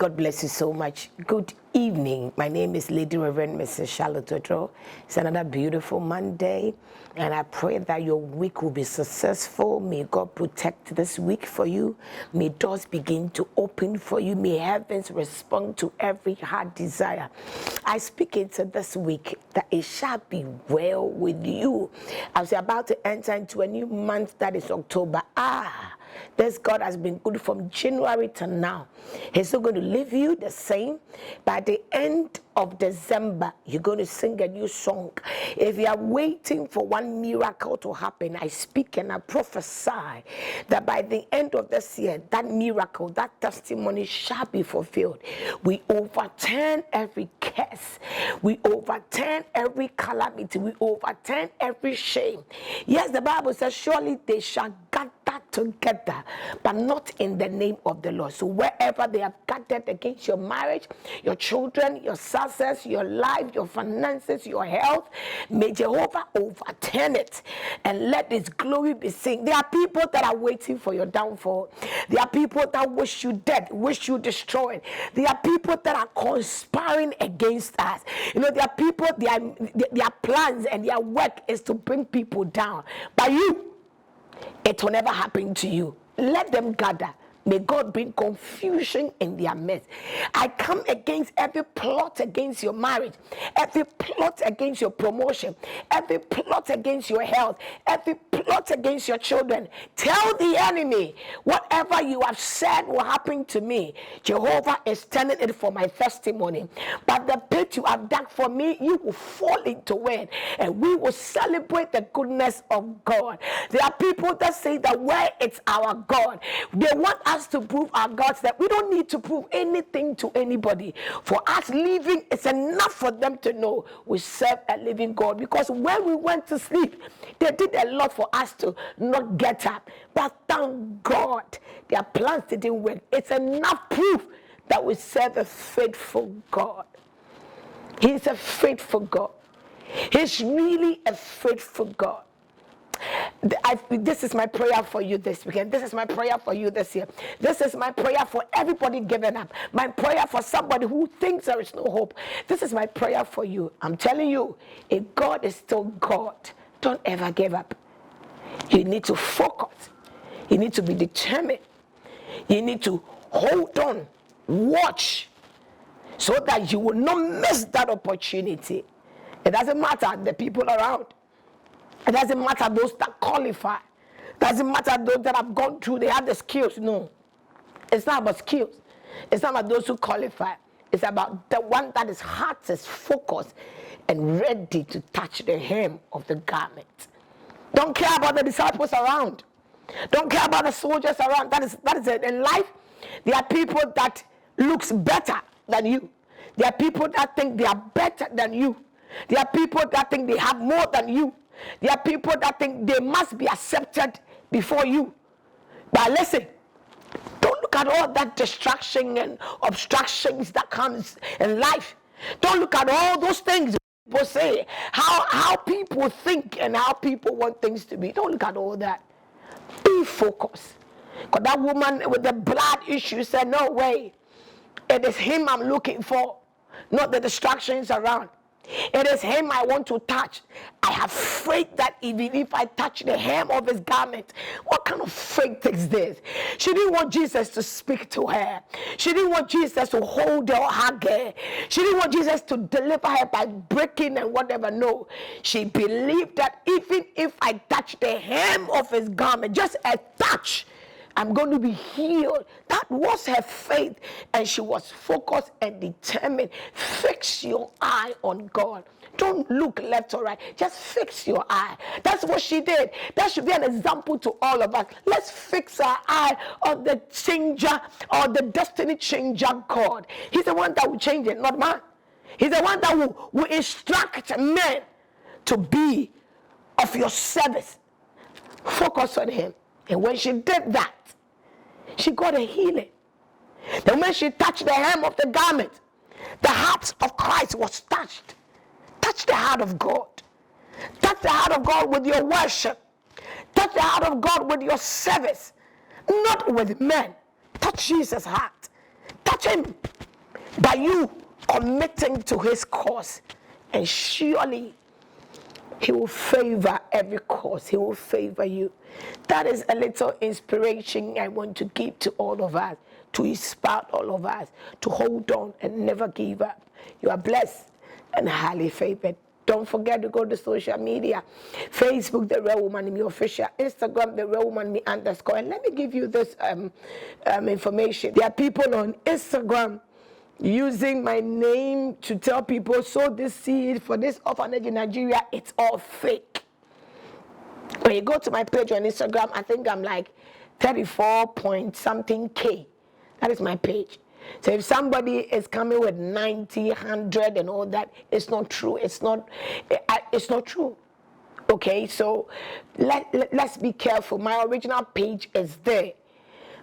God bless you so much. Good evening. My name is Lady Reverend Mrs. Charlotte Oduro. It's another beautiful Monday, and I pray that your week will be successful. May God protect this week for you. May doors begin to open for you. May heavens respond to every heart desire. I speak into this week that it shall be well with you. As you're about to enter into a new month, that is October. This God has been good from January to now. He's not going to leave you the same. By the end of December, you're going to sing a new song. If you are waiting for one miracle to happen, I speak and I prophesy that by the end of this year, that miracle, that testimony shall be fulfilled. We overturn every curse. We overturn every calamity. We overturn every shame. Yes, the Bible says, surely they shall gather together, but not in the name of the Lord. So wherever they have gathered against your marriage, your children, your success, your life, your finances, your health, may Jehovah overturn it and let his glory be seen. There are people that are waiting for your downfall. There are people that wish you dead, wish you destroyed. There are people that are conspiring against us. You know, there are people, their plans and their work is to bring people down. But you, it will never happen to you. Let them gather. May God bring confusion in their midst. I come against every plot against your marriage, every plot against your promotion, every plot against your health, every plot against your children. Tell the enemy, whatever you have said will happen to me, Jehovah is turning it for my testimony. But the pit you have dug for me, you will fall into it, and we will celebrate the goodness of God. There are people that say that where it's our God, they want us to prove our gods that we don't need to prove anything to anybody. For us living, it's enough for them to know we serve a living God. Because when we went to sleep, they did a lot for us to not get up. But thank God, their plans didn't work. It's enough proof that we serve a faithful God. He's a faithful God. He's really a faithful God. This is my prayer for you this weekend. This is my prayer for you this year. This is my prayer for everybody giving up. My prayer for somebody who thinks there is no hope. This is my prayer for you. I'm telling you, if God is still God, don't ever give up. You need to focus. You need to be determined. You need to hold on, watch, so that you will not miss that opportunity. It doesn't matter the people around. It doesn't matter those that qualify. It doesn't matter those that have gone through, they have the skills. No. It's not about skills. It's not about those who qualify. It's about the one that his heart is focused and ready to touch the hem of the garment. Don't care about the disciples around. Don't care about the soldiers around. That is it. In life, there are people that looks better than you. There are people that think they are better than you. There are people that think they have more than you. There are people that think they must be accepted before you. But listen, don't look at all that distraction and obstructions that comes in life. Don't look at all those things people say, how people think and how people want things to be. Don't look at all that. Be focused. Because that woman with the blood issue said, no way. It is him I'm looking for, not the distractions around. It is him I want to touch. I have faith that even if I touch the hem of his garment, what kind of faith is this? She didn't want Jesus to speak to her. She didn't want Jesus to hold her or hug her. She didn't want Jesus to deliver her by breaking and whatever. No. She believed that even if I touch the hem of his garment, just a touch, I'm going to be healed. That was her faith, and she was focused and determined. Fix your eye on God. Don't look left or right. Just fix your eye. That's what she did. That should be an example to all of us. Let's fix our eye on the changer or the destiny changer God. He's the one that will change it, not man. He's the one that will instruct men to be of your service. Focus on him. And when she did that, she got a healing. Then when she touched the hem of the garment, the heart of Christ was touched. Touch the heart of God. Touch the heart of God with your worship. Touch the heart of God with your service. Not with men. Touch Jesus' heart. Touch him. by you committing to his cause, and surely he will favor every cause. He will favor you. That is a little inspiration I want to give to all of us, to inspire all of us to hold on and never give up. You are blessed and highly favored. Don't forget to go to social media. Facebook, The Real Woman in Me Official. Instagram, The Real Woman in Me _. And let me give you this information. There are people on Instagram using my name to tell people, sow this seed for this orphanage in Nigeria. It's all fake. When you go to my page on Instagram, I think I'm like 34 point something K. That is my page. So if somebody is coming with 90, 100 and all that, it's not true. It's not true. Okay, so let's be careful. My original page is there.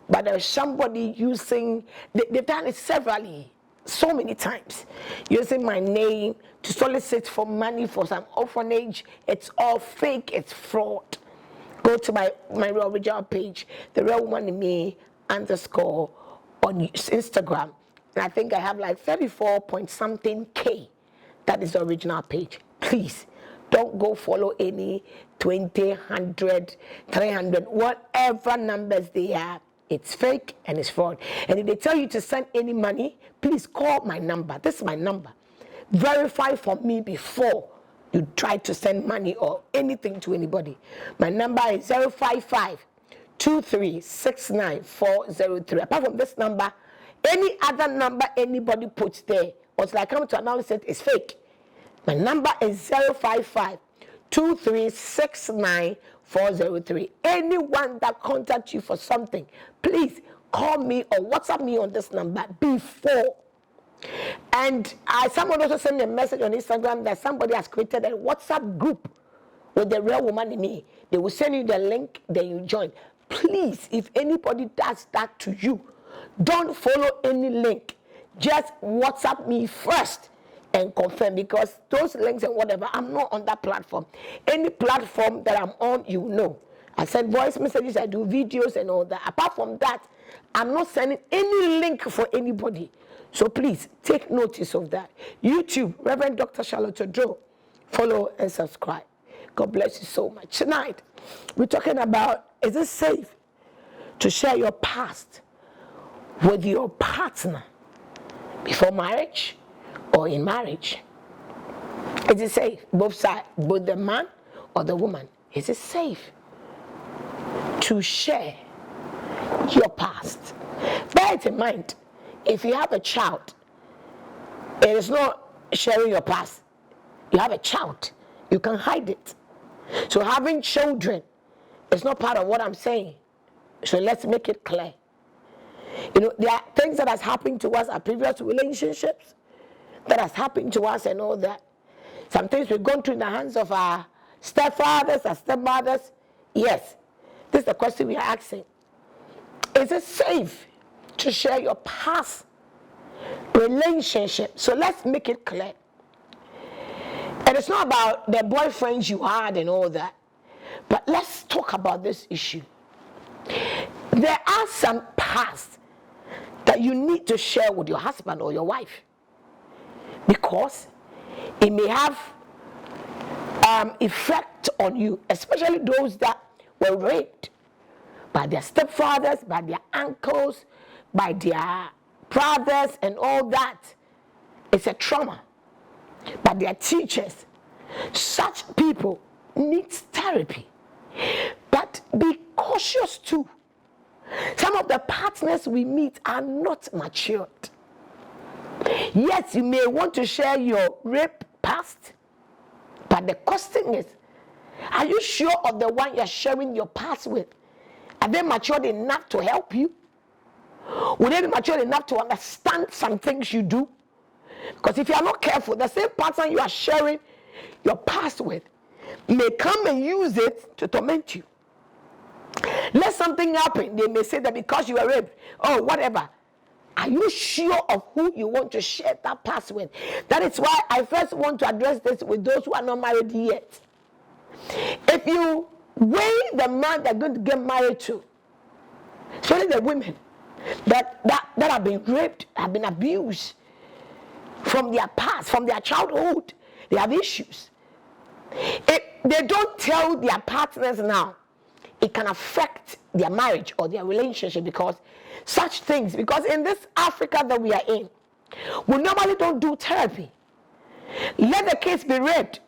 But there's somebody using, they've done it severally, so many times, using my name to solicit for money for some orphanage. It's all fake, it's fraud. Go to my original page, The Real Woman in Me _ on Instagram. And I think I have like 34 point something K. That is the original page. Please, don't go follow any 20, 100, 300, whatever numbers they have. It's fake and it's fraud. And if they tell you to send any money, please call my number. This is my number. Verify for me before you try to send money or anything to anybody. My number is 055-2369-403. Apart from this number, any other number anybody puts there, once I come to announce it, is fake. My number is 055-2369-403. Anyone that contacts you for something, please call me or WhatsApp me on this number before. And someone also sent me a message on Instagram that somebody has created a WhatsApp group with The Real Woman in Me. They will send you the link, then you join. Please, if anybody does that to you, don't follow any link. Just WhatsApp me first and confirm, because those links and whatever, I'm not on that platform. Any platform that I'm on, you know. I send voice messages, I do videos and all that. Apart from that, I'm not sending any link for anybody. So please, take notice of that. YouTube, Rev Dr. Oduro. Follow and subscribe. God bless you so much. Tonight, we're talking about, is it safe to share your past with your partner before marriage or in marriage? Is it safe? Both sides, both the man or the woman. Is it safe to share your past? Bear it in mind, if you have a child, it is not sharing your past. You have a child, you can hide it. So having children is not part of what I'm saying. So let's make it clear. You know, there are things that has happened to us, our previous relationships, that has happened to us and all that. Some things we've gone through in the hands of our stepfathers, our stepmothers. Yes, this is the question we are asking. Is it safe to share your past relationship? So let's make it clear. And it's not about the boyfriends you had and all that. But let's talk about this issue. There are some past that you need to share with your husband or your wife, because it may have effect on you, especially those that were raped by their stepfathers, by their uncles, by their brothers and all that. It's a trauma. By their teachers. Such people need therapy. But be cautious too. Some of the partners we meet are not matured. Yes, you may want to share your rape past, but the question is, are you sure of the one you're sharing your past with? Are they matured enough to help you? Would they be matured enough to understand some things you do? Because if you are not careful, the same person you are sharing your past with may come and use it to torment you. Let something happen, they may say that because you were raped, or whatever. Are you sure of who you want to share that past with? That is why I first want to address this with those who are not married yet. If you weigh the man they're going to get married to, especially the women that have been raped, have been abused, from their past, from their childhood. They have issues. If they don't tell their partners now, it can affect their marriage or their relationship, because such things, because in this Africa that we are in, we normally don't do therapy. Let the case be read,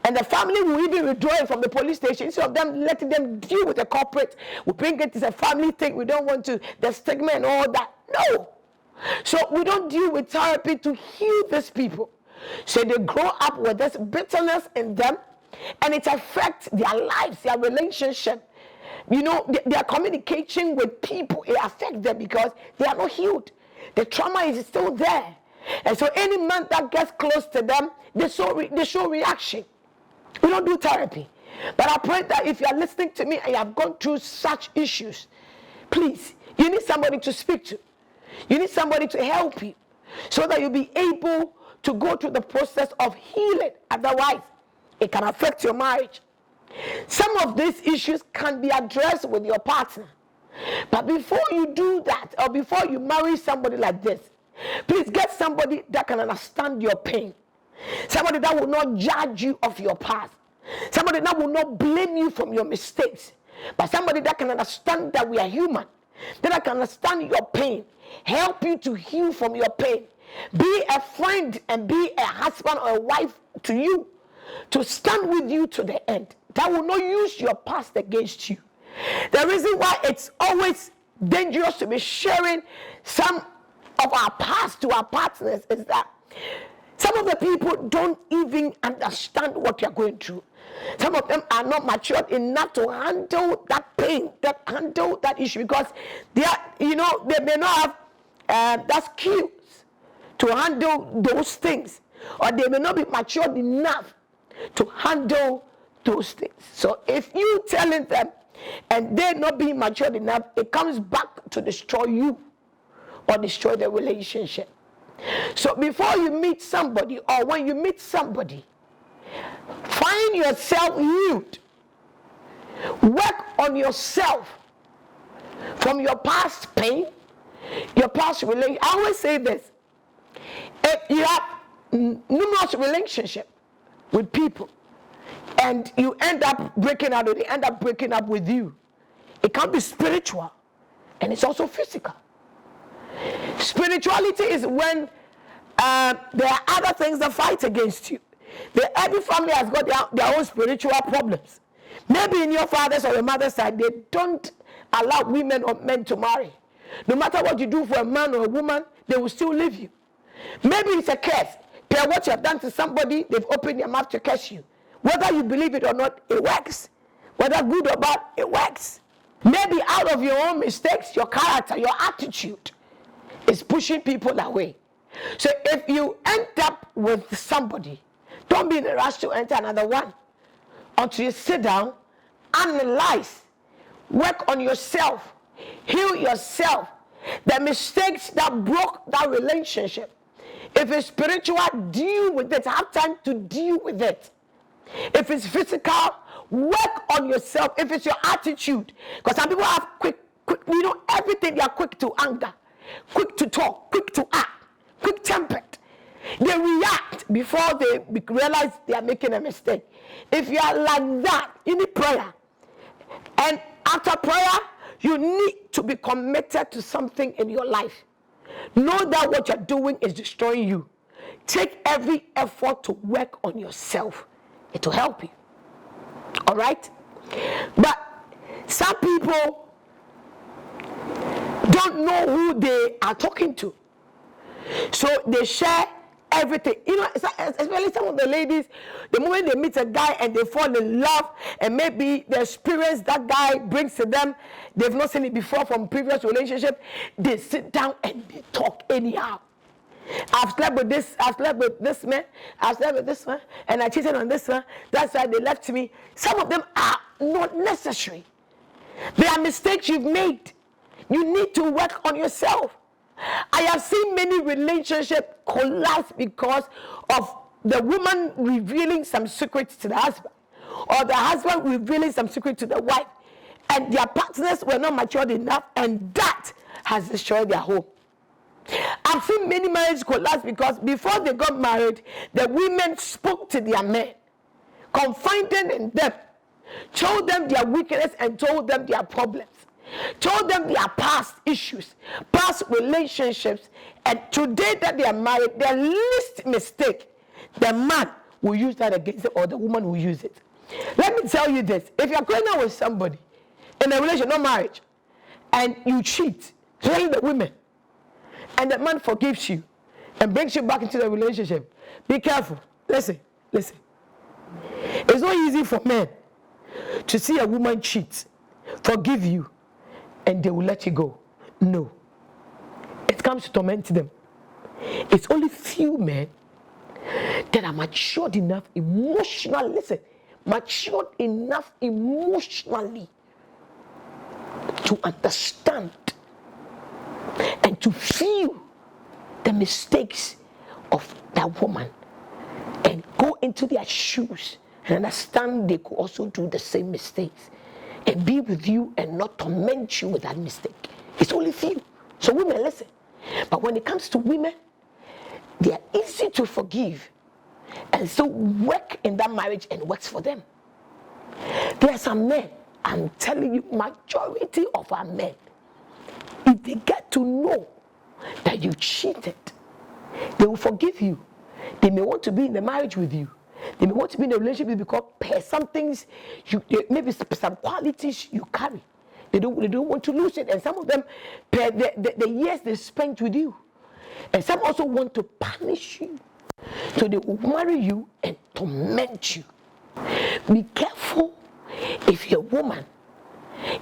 and the family will even withdraw it from the police station. Instead of them letting them deal with the corporate, we bring it as a family thing. We don't want to, the stigma and all that. No. So we don't deal with therapy to heal these people. So they grow up with this bitterness in them, and it affects their lives, their relationship. You know, their communication with people, it affects them because they are not healed. The trauma is still there. And so any man that gets close to them, they show reaction. We don't do therapy. But I pray that if you are listening to me and you have gone through such issues, please, you need somebody to speak to. You need somebody to help you so that you'll be able to go through the process of healing. Otherwise, it can affect your marriage. Some of these issues can be addressed with your partner. But before you do that, or before you marry somebody like this, please get somebody that can understand your pain. Somebody that will not judge you of your past. Somebody that will not blame you from your mistakes. But somebody that can understand that we are human. That can understand your pain. Help you to heal from your pain. Be a friend and be a husband or a wife to you. To stand with you to the end. That will not use your past against you. The reason why it's always dangerous to be sharing some of our past to our partners is that some of the people don't even understand what you're going through. Some of them are not matured enough to handle that pain, handle that issue, because they are, they may not have that skills to handle those things, or they may not be matured enough to handle those things. So if you telling them and they're not being matured enough, it comes back to destroy you or destroy the relationship. So before you meet somebody, or when you meet somebody, find yourself healed. Work on yourself from your past pain, your past relationship. I always say this: if you have numerous relationships with people and you end up breaking up, or they end up breaking up with you, it can be spiritual and it's also physical. Spirituality is when there are other things that fight against you. Every family has got their own spiritual problems. Maybe in your father's or your mother's side, they don't allow women or men to marry. No matter what you do for a man or a woman, they will still leave you. Maybe it's a curse. Per what you have done to somebody, they've opened their mouth to curse you. Whether you believe it or not, it works. Whether good or bad, it works. Maybe out of your own mistakes, your character, your attitude is pushing people away. So if you end up with somebody, don't be in a rush to enter another one until you sit down, analyze, work on yourself, heal yourself. The mistakes that broke that relationship. If it's spiritual, deal with it. Have time to deal with it. If it's physical, work on yourself. If it's your attitude, because some people have quick, everything, they are quick to anger, quick to talk, quick to act, quick-tempered. They react before they realize they are making a mistake. If you are like that, you need prayer. And after prayer, you need to be committed to something in your life. Know that what you're doing is destroying you. Take every effort to work on yourself. It will help you. All right? But some people don't know who they are talking to. So they share everything. Especially some of the ladies, the moment they meet a guy and they fall in love, and maybe the experience that guy brings to them, they've not seen it before from previous relationship, they sit down and they talk anyhow. I've slept with this man, I've slept with this one, and I cheated on this one. That's why they left me. Some of them are not necessary. They are mistakes you've made. You need to work on yourself. I have seen many relationships collapse because of the woman revealing some secrets to the husband, or the husband revealing some secrets to the wife, and their partners were not matured enough, and that has destroyed their home. I've seen many marriages collapse because before they got married, the women spoke to their men, confided in them, told them their weakness and told them their problems, told them their past issues, past relationships, and today that they are married, their least mistake, the man will use that against it or the woman will use it. Let me tell you this, if you're going out with somebody in a relationship, not marriage, and you cheat, especially the women, and the man forgives you and brings you back into the relationship, be careful. Listen. It's not easy for men to see a woman cheat, forgive you, and they will let you go. No. It comes to torment them. It's only few men that are matured enough emotionally, matured enough emotionally to understand and to feel the mistakes of that woman and go into their shoes and understand they could also do the same mistakes and be with you and not torment you with that mistake. It's only few. So women, listen. But when it comes to women, they are easy to forgive and so work in that marriage and works for them. There are some men, I'm telling you, majority of our men, if they get to know that you cheated, they will forgive you. They may want to be in the marriage with you. They may want to be in a relationship with you because some things, maybe some qualities you carry. They don't want to lose it. And some of them, the years they spent with you. And some also want to punish you. So they will marry you and torment you. Be careful if you're a woman.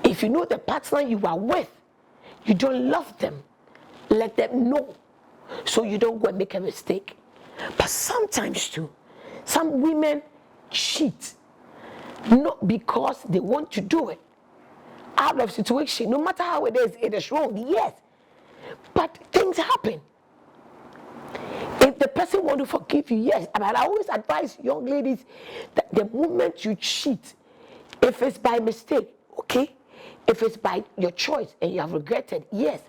If you know the partner you are with, you don't love them, let them know so you don't go and make a mistake. But sometimes too, some women cheat not because they want to do it, out of situation, no matter how it is wrong, yes, but things happen. If the person want to forgive you, yes, but I always advise young ladies that the moment you cheat, if it's by mistake, okay, if it's by your choice and you have regretted, yes,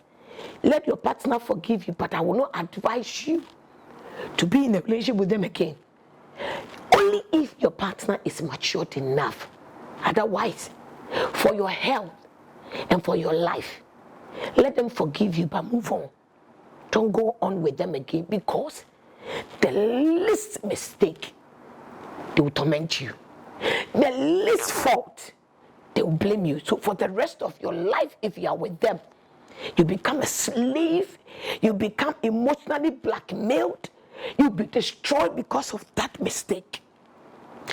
let your partner forgive you, but I will not advise you to be in a relationship with them again. Only if your partner is matured enough. Otherwise, for your health and for your life, let them forgive you, but move on. Don't go on with them again because the least mistake, they will torment you. The least fault, they will blame you. So for the rest of your life, if you are with them, you become a slave, you become emotionally blackmailed, you'll be destroyed because of that mistake.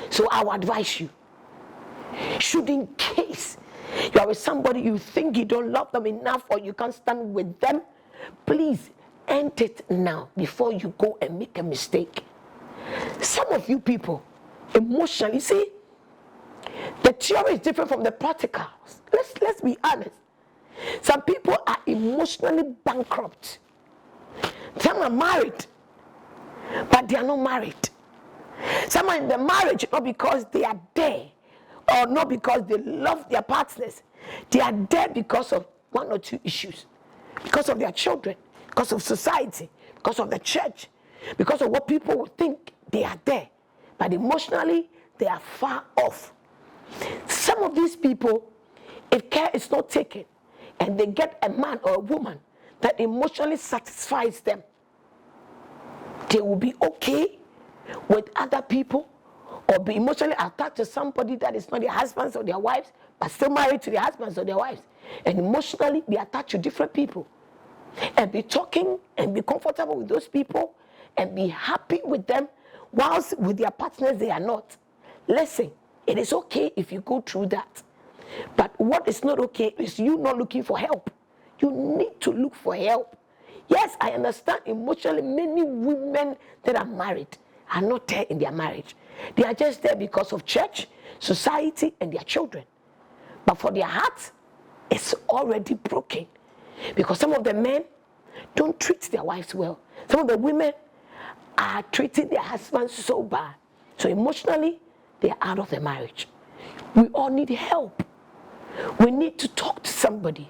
So I will advise you, should in case you are with somebody you think you don't love them enough or you can't stand with them, please end it now before you go and make a mistake. Some of you people, emotionally, see, the theory is different from the practicals. Let's be honest. Some people are emotionally bankrupt. Some are married, but they are not married. Some are in the marriage not because they are there or not because they love their partners. They are there because of one or two issues. Because of their children, because of society, because of the church, because of what people will think. They are there, but emotionally they are far off. Some of these people, if care is not taken and they get a man or a woman that emotionally satisfies them, they will be okay with other people or be emotionally attached to somebody that is not their husbands or their wives, but still married to their husbands or their wives, and emotionally be attached to different people and be talking and be comfortable with those people and be happy with them, whilst with their partners they are not. Listen, it is okay if you go through that, but what is not okay is you not looking for help. You need to look for help. Yes, I understand emotionally many women that are married are not there in their marriage. They are just there because of church, society, and their children. But for their hearts, it's already broken. Because some of the men don't treat their wives well. Some of the women are treating their husbands so bad. So emotionally, they are out of the marriage. We all need help. We need to talk to somebody.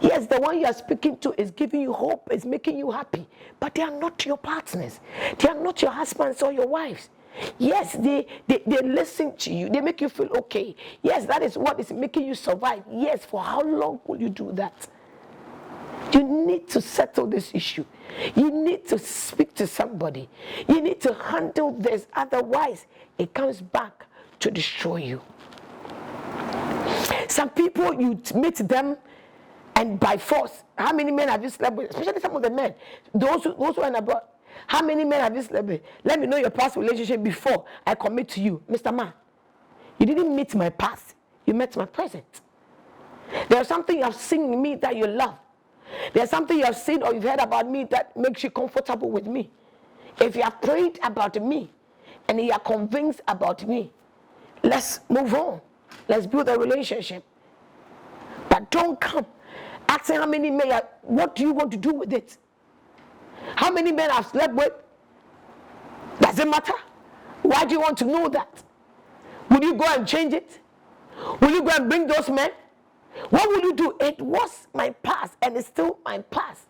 Yes, the one you are speaking to is giving you hope, is making you happy, but they are not your partners. They are not your husbands or your wives. Yes, they listen to you. They make you feel okay. Yes, that is what is making you survive. Yes, for how long will you do that? You need to settle this issue. You need to speak to somebody. You need to handle this. Otherwise, it comes back to destroy you. Some people, you meet them and by force. How many men have you slept with? Especially some of the men. Those who are abroad. How many men have you slept with? Let me know your past relationship before I commit to you. Mr. Man, you didn't meet my past. You met my present. There's something you have seen in me that you love. There's something you have seen or you've heard about me that makes you comfortable with me. If you have prayed about me and you are convinced about me, let's move on. Let's build a relationship. But don't come asking how many men, what do you want to do with it? How many men I've slept with? Does it matter? Why do you want to know that? Will you go and change it? Will you go and bring those men? What will you do? It was my past and it's still my past.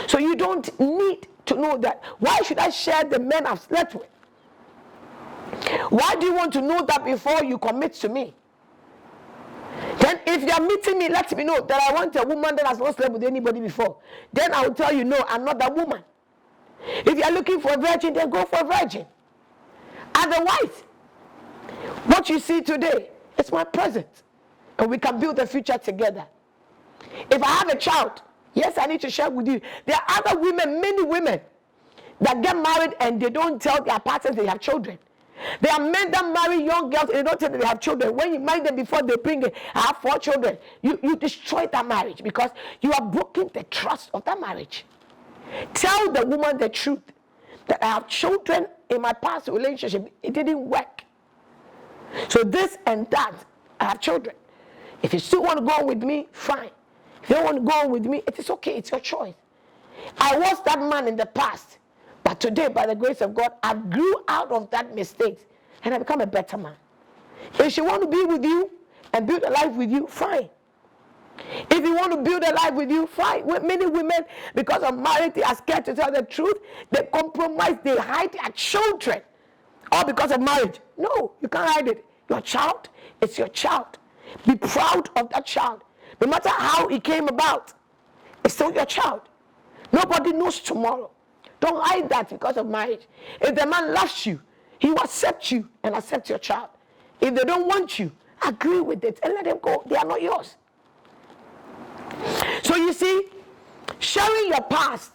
So you don't need to know that. Why should I share the men I've slept with? Why do you want to know that before you commit to me? Then if you are meeting me, let me know that I want a woman that has not slept with anybody before. Then I will tell you, no, I'm not that woman. If you are looking for a virgin, then go for a virgin. Otherwise, what you see today is my present. And we can build a future together. If I have a child, yes, I need to share with you. There are other women, many women, that get married and they don't tell their partners they have children. There are men that marry young girls and they don't tell them they have children. When you marry them before they bring it, I have 4 children. You destroy that marriage because you are breaking the trust of that marriage. Tell the woman the truth that I have children in my past relationship. It didn't work. So this and that, I have children. If you still want to go on with me, fine. If you don't want to go on with me, it is okay. It's your choice. I was that man in the past. But today, by the grace of God, I grew out of that mistake and I become a better man. If she want to be with you and build a life with you, fine. If you want to build a life with you, fine. Many women, because of marriage, they are scared to tell the truth. They compromise, they hide their children. All because of marriage. No, you can't hide it. Your child, it's your child. Be proud of that child. No matter how it came about, it's still your child. Nobody knows tomorrow. Don't hide that because of marriage. If the man loves you, he will accept you and accept your child. If they don't want you, agree with it and let them go. They are not yours. So you see, sharing your past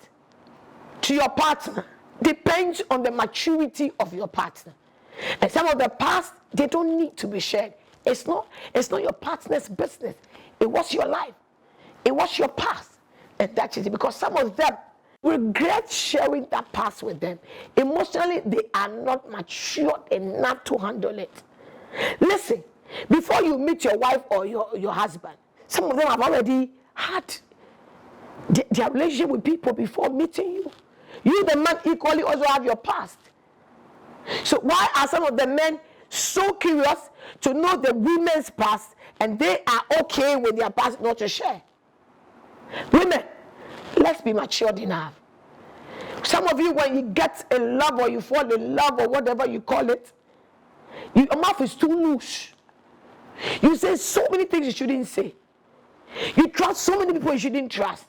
to your partner depends on the maturity of your partner. And some of the past, they don't need to be shared. It's not your partner's business. It was your life. It was your past. And that is it. Because some of them regret sharing that past with them. Emotionally, they are not mature enough to handle it. Listen, before you meet your wife or your husband, some of them have already had their relationship with people before meeting you. You, the man, equally also have your past. So why are some of the men so curious to know the women's past and they are okay with their past not to share? Women, let's be matured enough. Some of you, when you get in love or you fall in love or whatever you call it, your mouth is too loose. You say so many things you shouldn't say. You trust so many people you shouldn't trust.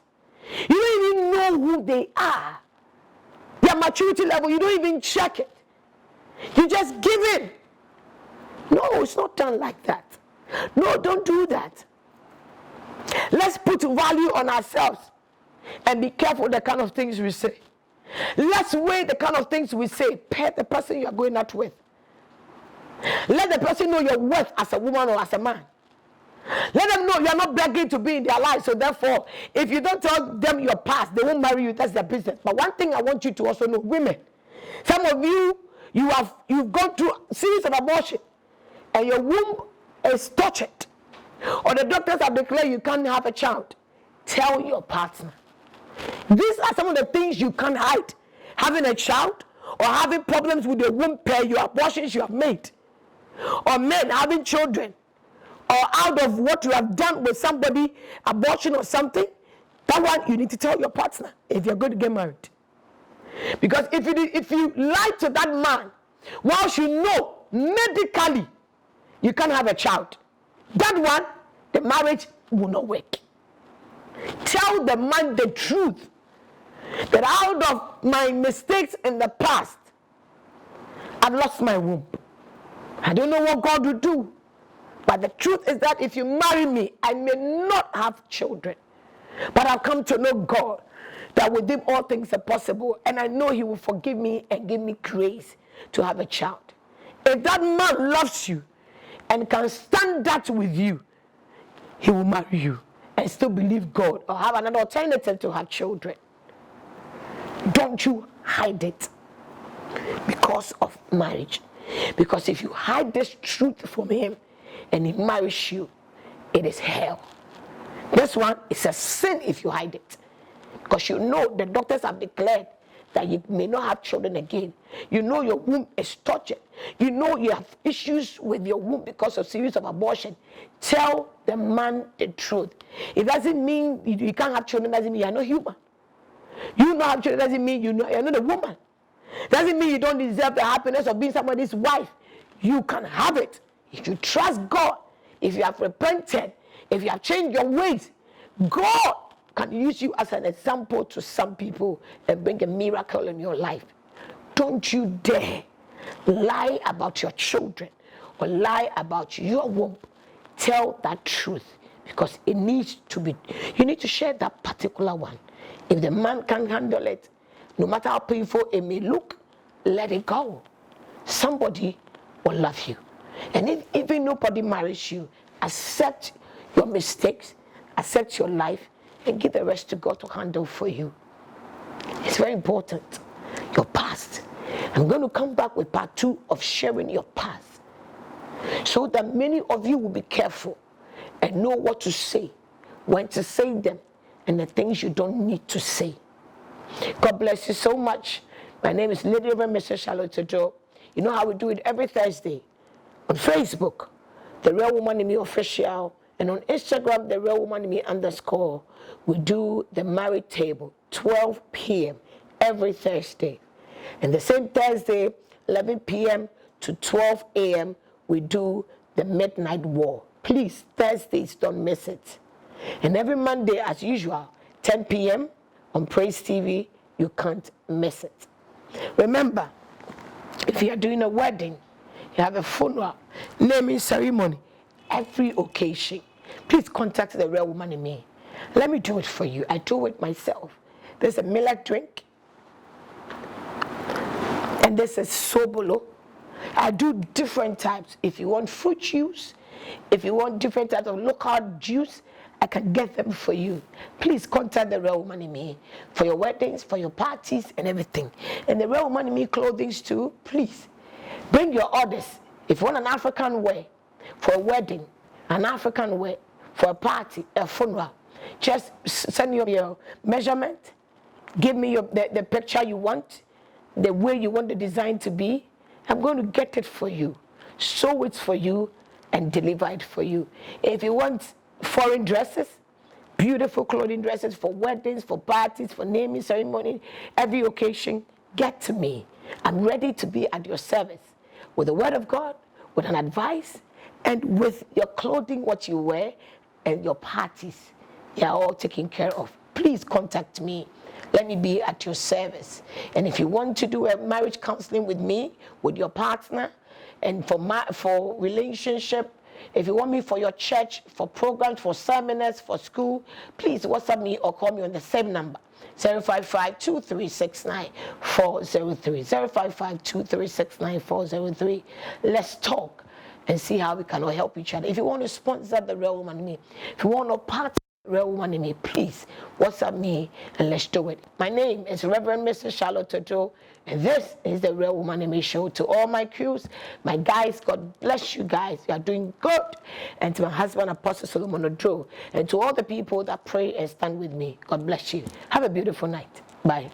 You don't even know who they are. Their maturity level, you don't even check it. You just give in. No, it's not done like that. No, don't do that. Let's put value on ourselves and be careful the kind of things we say. Let's weigh the kind of things we say per the person you are going out with. Let the person know your worth as a woman or as a man. Let them know you are not begging to be in their life. So therefore, if you don't tell them your past, they won't marry you. That's their business. But one thing I want you to also know, women, some of you, you've gone through a series of abortion and your womb is tortured, or the doctors have declared you can't have a child. Tell your partner. These are some of the things you can't hide. Having a child or having problems with your womb per your abortions you have made, or men having children, or out of what you have done with somebody, abortion or something, that one you need to tell your partner if you're going to get married. Because if you lie to that man, whilst you know medically you can't have a child, that one, the marriage will not work. Tell the man the truth, that out of my mistakes in the past, I've lost my womb. I don't know what God will do, but the truth is that if you marry me, I may not have children, but I've come to know God, that with him all things are possible, and I know he will forgive me and give me grace to have a child. If that man loves you and can stand that with you, he will marry you and still believe God or have another alternative to have children. Don't you hide it because of marriage. Because if you hide this truth from him and he marries you, it is hell. This one is a sin if you hide it. Because you know the doctors have declared that you may not have children again. You know your womb is tortured. You know you have issues with your womb because of series of abortion. Tell the man the truth. It doesn't mean you can't have children, doesn't mean you're not human. You not have children doesn't mean you're not a woman. Doesn't mean you don't deserve the happiness of being somebody's wife. You can have it. If you trust God, if you have repented, if you have changed your ways, God can use you as an example to some people and bring a miracle in your life. Don't you dare lie about your children or lie about your womb. Tell that truth, because it needs to be, you need to share that particular one. If the man can't handle it, no matter how painful it may look, let it go. Somebody will love you. And if even nobody marries you, accept your mistakes, accept your life, and give the rest to God to handle for you. It's very important. Your past. I'm going to come back with part 2 of sharing your past, so that many of you will be careful and know what to say, when to say them, and the things you don't need to say. God bless you so much. My name is Lady Rev Charlotte Oduro. You know how we do it every Thursday on Facebook, The Real Woman in Me Official, and on Instagram, The Real Woman in Me _ we do the married table, 12 p.m. every Thursday. And the same Thursday, 11 p.m. to 12 a.m., we do the midnight war. Please, Thursdays, don't miss it. And every Monday, as usual, 10 p.m. on Praise TV, you can't miss it. Remember, if you are doing a wedding, you have a funeral, naming ceremony, every occasion, please contact The Real Woman in Me. Let me do it for you. I do it myself. There's a millet drink, and this is Sobolo. I do different types. If you want fruit juice, if you want different types of local juice, I can get them for you. Please contact The Real Woman in Me for your weddings, for your parties, and everything. And The Real Woman in Me clothing too. Please bring your orders. If you want an African wear for a wedding, an African wear for a party, a funeral, just send me your measurement. Give me the picture you want, the way you want the design to be. I'm going to get it for you, sew it for you, and deliver it for you. If you want foreign dresses, beautiful clothing dresses for weddings, for parties, for naming ceremony, every occasion, get to me. I'm ready to be at your service with the word of God, with an advice, and with your clothing, what you wear, and your parties. They are all taken care of. Please contact me. Let me be at your service. And if you want to do a marriage counseling with me, with your partner, and for relationship, if you want me for your church, for programs, for seminars, for school, please WhatsApp me or call me on the same number, 055-2369-403, 055-2369-403. Let's talk and see how we can all help each other. If you want to sponsor The Real Woman in Me, if you want to partner Real Woman in Me, please WhatsApp me and let's do it. My name is Reverend Mrs. Charlotte Oduro, and this is The Real Woman in Me show. To all my crews, my guys, God bless you guys. You are doing good. And to my husband, Apostle Solomon Oduro, and to all the people that pray and stand with me, God bless you. Have a beautiful night. Bye.